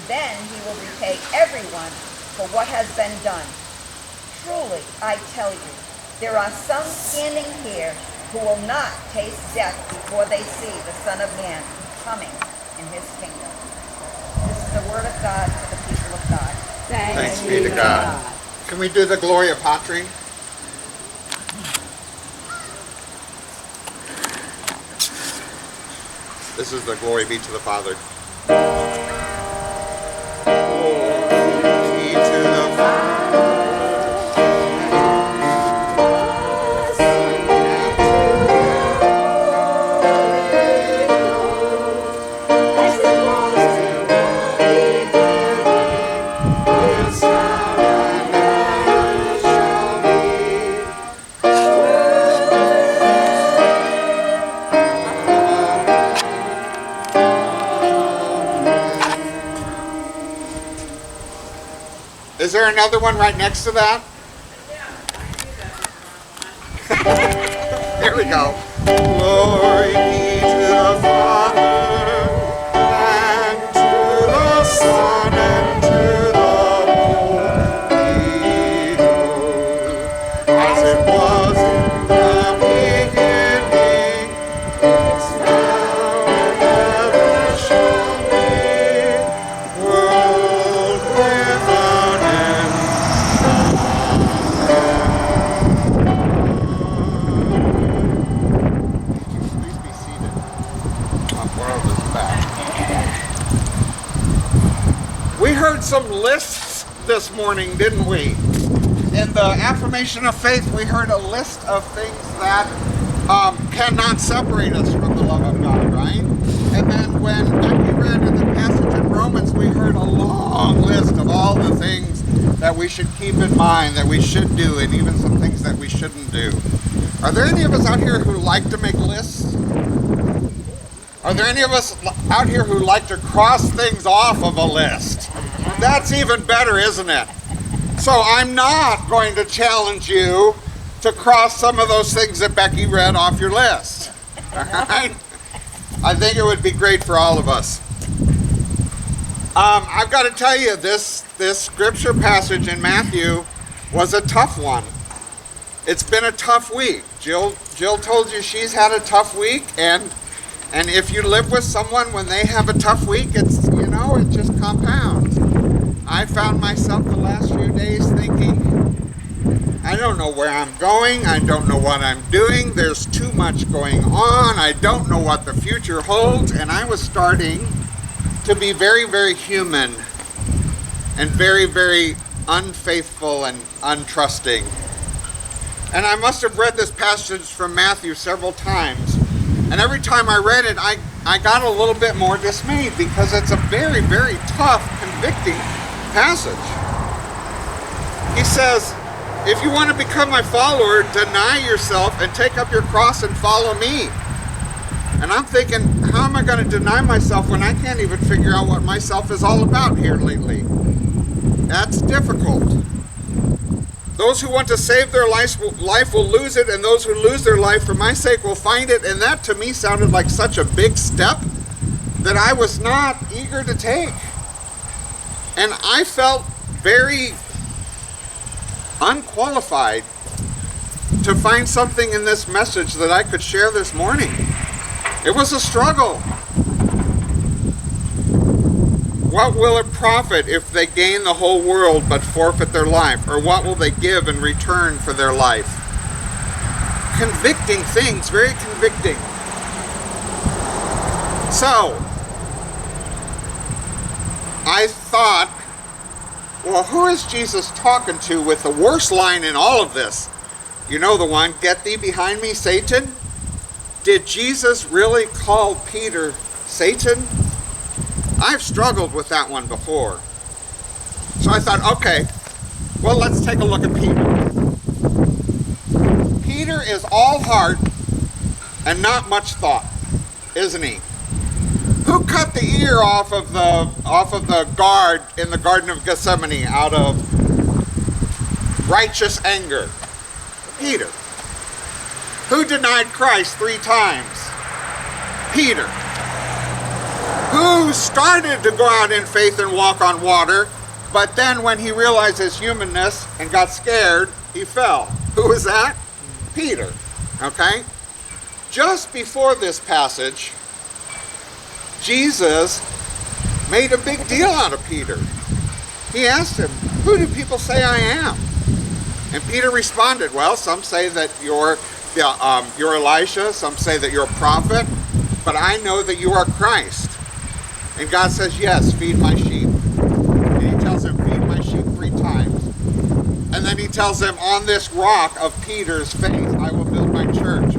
Then he will repay everyone for what has been done. Truly, I tell you, there are some standing here who will not taste death before they see the Son of Man coming in his kingdom. This is the word of God for the people of God. Thanks be to God. Can we do the Gloria Patri? This is the glory be to the Father. Glory be to the Father. Is there another one right next to that? There we go. Glory be to the Father, and to the Son, and to the Holy Ghost, as it was in the beginning, is now, and ever shall be, world without end. Please be seated. I'll borrow this back. We heard some lists this morning, didn't we? In the affirmation of faith, we heard a list of things that cannot separate us from the love of God, right? And then when Becky read in the passage in Romans, we heard a long list of all the things that we should keep in mind, that we should do, and even some things that we shouldn't do. Are there any of us out here who like to make lists? Are there any of us out here who like to cross things off of a list? That's even better, isn't it? So I'm not going to challenge you to cross some of those things that Becky read off your list. All right? I think it would be great for all of us. I've got to tell you, this scripture passage in Matthew was a tough one. It's been a tough week. Jill told you she's had a tough week, and if you live with someone when they have a tough week, it just compounds. I found myself the last few days thinking, I don't know where I'm going, I don't know what I'm doing, there's too much going on, I don't know what the future holds, and I was starting to be very, very human and very, very unfaithful and untrusting. And I must have read this passage from Matthew several times, and every time I read it, I got a little bit more dismayed because it's a very, very tough, convicting passage. He says, if you want to become my follower, deny yourself and take up your cross and follow me. And I'm thinking, how am I going to deny myself when I can't even figure out what myself is all about here lately? That's difficult. Those who want to save their life will lose it, and those who lose their life for my sake will find it. And that to me sounded like such a big step that I was not eager to take. And I felt very unqualified to find something in this message that I could share this morning. It was a struggle. What will it profit if they gain the whole world but forfeit their life? Or what will they give in return for their life? Convicting things, very convicting. So, I thought, well, who is Jesus talking to with the worst line in all of this? You know the one, get thee behind me, Satan? Did Jesus really call Peter Satan? I've struggled with that one before. So I thought, okay, well, let's take a look at Peter. Peter is all heart and not much thought, isn't he? Who cut the ear off of the guard in the Garden of Gethsemane out of righteous anger? Peter. Who denied Christ 3 times? Peter. who started to go out in faith and walk on water, but then when he realized his humanness and got scared, he fell. Who was that? Peter. Okay? Just before this passage, Jesus made a big deal out of Peter. He asked him, "Who do people say I am?" And Peter responded, "Well, some say that you're Elisha, some say that you're a prophet, but I know that you are Christ." And God says, "Yes, feed my sheep." And he tells him, "Feed my sheep 3 times." And then he tells him, "On this rock of Peter's faith, I will build my church."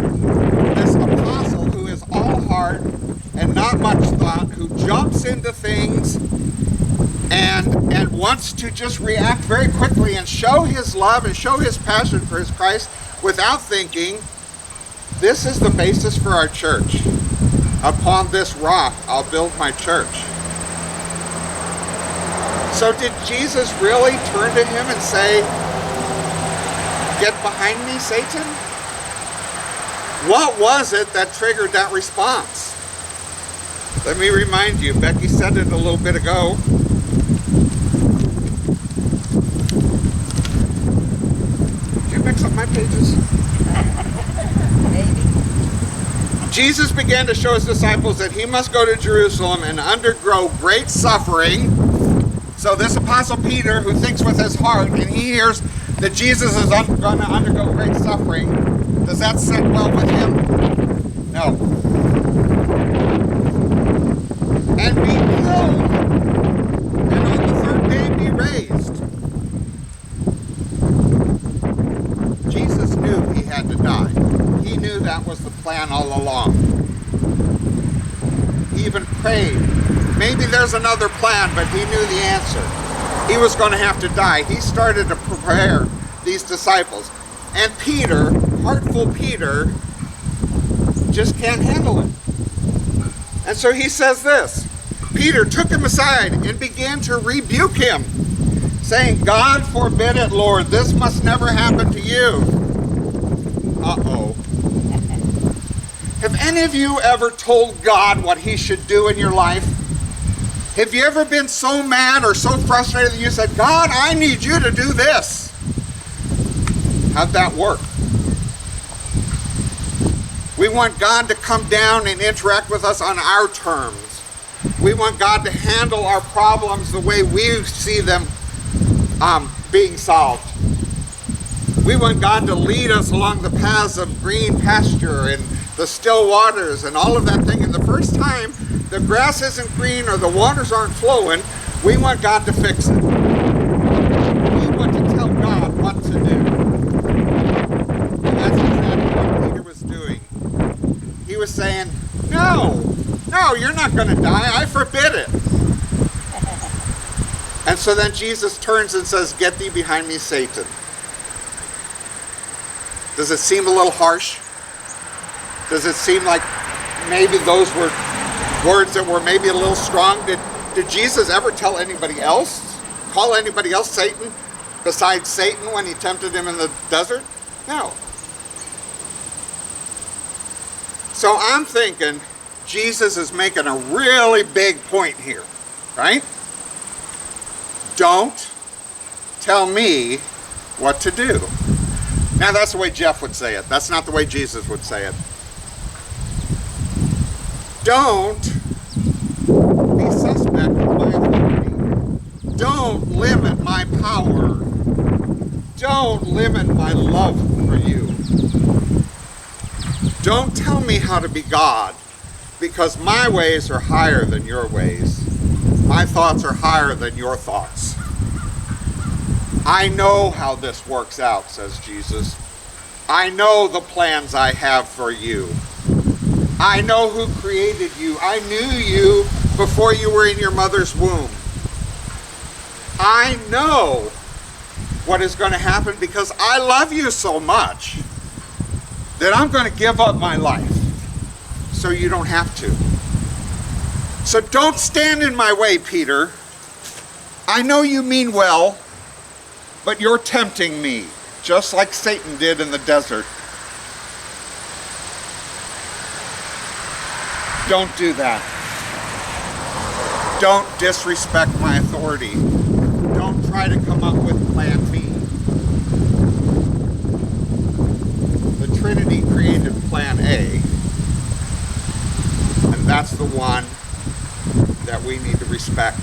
This apostle who is all heart and not much thought, who jumps into things and wants to just react very quickly and show his love and show his passion for his Christ without thinking, this is the basis for our church. Upon this rock, I'll build my church. So did Jesus really turn to him and say, "Get behind me, Satan"? What was it that triggered that response? Let me remind you, Becky said it a little bit ago. Did you mix up my pages? Maybe. Jesus began to show his disciples that he must go to Jerusalem and undergo great suffering. So this apostle Peter, who thinks with his heart, and he hears that Jesus is going to undergo great suffering, does that sit well with him? No. And be killed, and on the 3rd day be raised. Jesus knew he had to die. He knew that was the plan all along. He even prayed. Maybe there's another plan, but he knew the answer. He was going to have to die. He started to prepare these disciples. And Peter, heartful Peter, just can't handle it. And so he says this. Peter took him aside and began to rebuke him, saying, "God forbid it, Lord. This must never happen to you." Uh-oh. Have any of you ever told God what he should do in your life? Have you ever been so mad or so frustrated that you said, "God, I need you to do this"? How'd that work? We want God to come down and interact with us on our terms. We want God to handle our problems the way we see them being solved. We want God to lead us along the paths of green pasture and the still waters and all of that thing. And the first time the grass isn't green or the waters aren't flowing, we want God to fix it. We want to tell God what to do. And that's exactly what Peter was doing. He was saying, no, you're not going to die. I forbid it. And so then Jesus turns and says, "Get thee behind me, Satan." Does it seem a little harsh? Does it seem like maybe those were words that were maybe a little strong? Did Jesus ever tell anybody else, call anybody else Satan besides Satan when he tempted him in the desert? No. So I'm thinking Jesus is making a really big point here, right? Don't tell me what to do. Now that's the way Jeff would say it. That's not the way Jesus would say it. Don't be suspect of my authority. Don't limit my power. Don't limit my love for you. Don't tell me how to be God, because my ways are higher than your ways. My thoughts are higher than your thoughts. I know how this works out, says Jesus. I know the plans I have for you. I know who created you. I knew you before you were in your mother's womb. I know what is going to happen because I love you so much that I'm going to give up my life so you don't have to. So don't stand in my way, Peter. I know you mean well, but you're tempting me, just like Satan did in the desert. Don't do that. Don't disrespect my authority. Don't try to come up with plan B. The Trinity created plan A, and that's the one that we need to respect.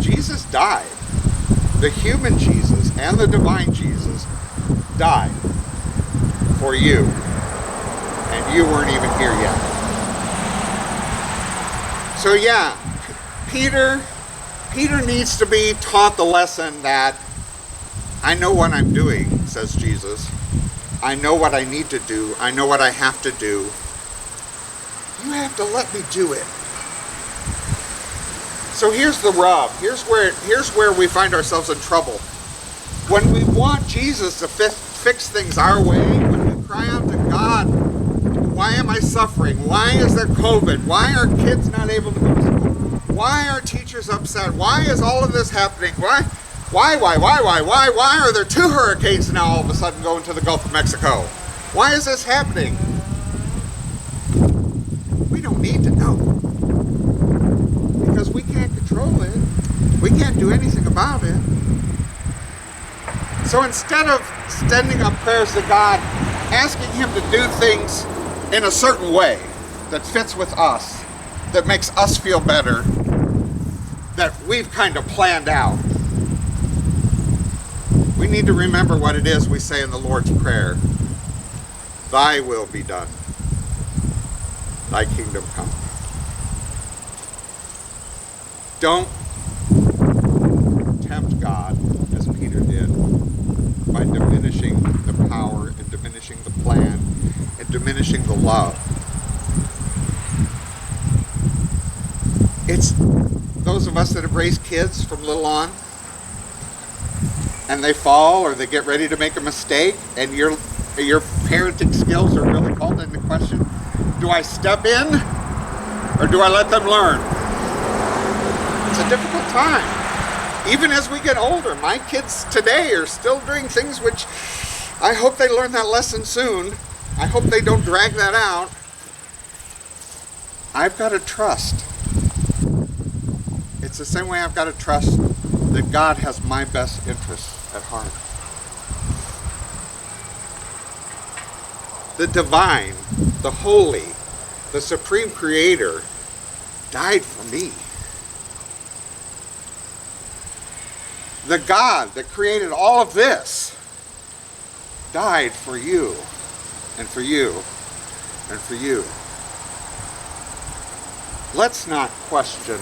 Jesus died. The human Jesus and the divine Jesus died for you, and you weren't even here yet. So yeah, Peter needs to be taught the lesson that I know what I'm doing, says Jesus. I know what I need to do. I know what I have to do. You have to let me do it. So here's the rub. Here's where we find ourselves in trouble. When we want Jesus to fix things our way, when we cry out to God, why am I suffering? Why is there COVID? Why are kids not able to go to school? Why are teachers upset? Why is all of this happening? Why are there 2 hurricanes now all of a sudden going to the Gulf of Mexico? Why is this happening? We don't need to know. Because we can't control it. We can't do anything about it. So instead of sending up prayers to God, asking Him to do things in a certain way that fits with us, that makes us feel better, that we've kind of planned out, we need to remember what it is we say in the Lord's Prayer. Thy will be done. Thy kingdom come. Don't tempt God, as Peter did, by diminishing the power and diminishing the plan and diminishing the love. It's those of us that have raised kids from little on, and they fall or they get ready to make a mistake, and your parenting skills are really called into question. Do I step in, or do I let them learn? It's a difficult time. Even as we get older, my kids today are still doing things which I hope they learn that lesson soon. I hope they don't drag that out. I've got to trust. It's the same way I've got to trust that God has my best interests at heart. The divine, the holy, the supreme creator died for me. The God that created all of this died for you, and for you, and for you. Let's not question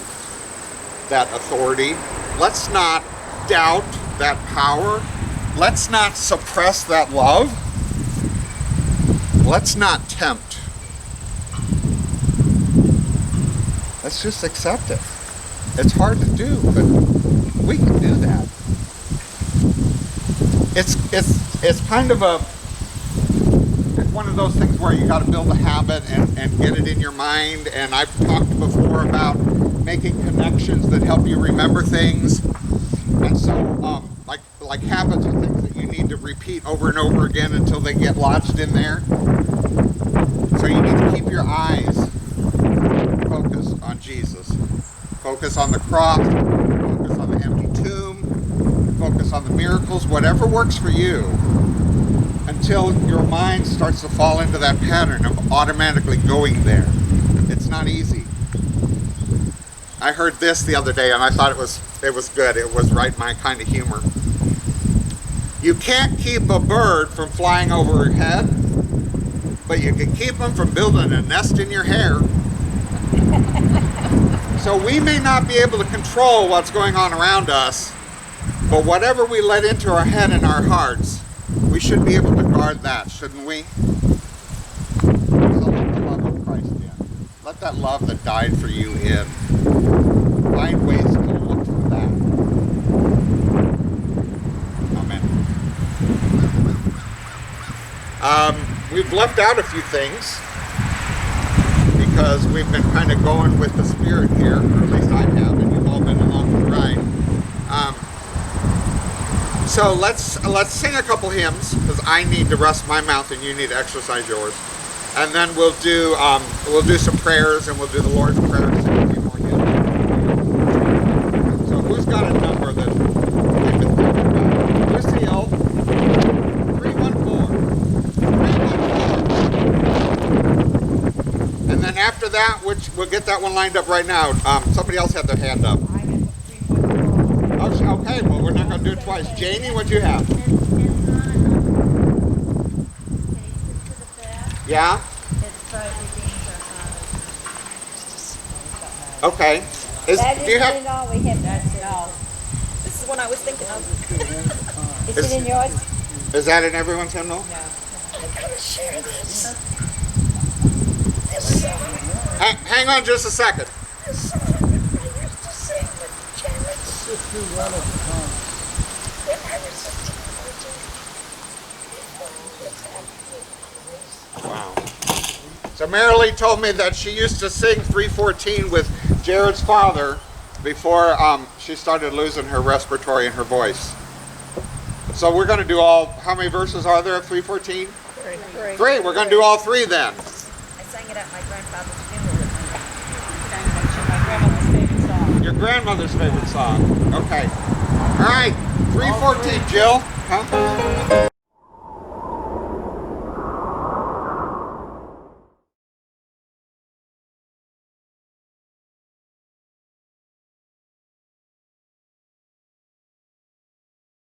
that authority. Let's not doubt that power. Let's not suppress that love. Let's not tempt. Let's just accept it. It's hard to do, but we can do that. It's kind of it's one of those things where you got to build a habit and get it in your mind. And I've talked before about making connections that help you remember things. And so, like habits are things that you need to repeat over and over again until they get lodged in there. So you need to keep your eyes focused on Jesus. Focus on the cross, focus on the empty tomb, focus on the miracles, whatever works for you, until your mind starts to fall into that pattern of automatically going there. It's not easy. I heard this the other day and I thought it was good. It was right my kind of humor. You can't keep a bird from flying over your head, but you can keep them from building a nest in your hair. So we may not be able to control what's going on around us, but whatever we let into our head and our hearts, we should be able to guard that, shouldn't we? So let the love of Christ in. Let that love that died for you in. Find ways to look for that. Amen. We've left out a few things because we've been kind of going with the Spirit here, or at least I have, and you've all been along for the ride. So let's sing a couple hymns, because I need to rest my mouth and you need to exercise yours. And then we'll do some prayers, and we'll do the Lord's Prayer and sing a few more hymns. And then after that, which we'll get that one lined up right now. Somebody else had their hand up. I got 344. Oh, okay, well, we're not going to do it twice. Janie, what do you have? Yeah? Okay. Do you have? All we have. That's it. No. This is one I was thinking of. Is it in yours? Is that in everyone's hymnal? No. I gotta share this. This song. Hang on just a second. This song I used to sing with Janet when I was 16, 14. Wow. So Marilee told me that she used to sing 314 with Jared's father before she started losing her respiratory and her voice. So we're going to do all, how many verses are there of 314? Three. We're going to do all three then. I sang it at my grandfather's funeral. Your grandmother's favorite song. Okay. All right. 314, Jill. Huh?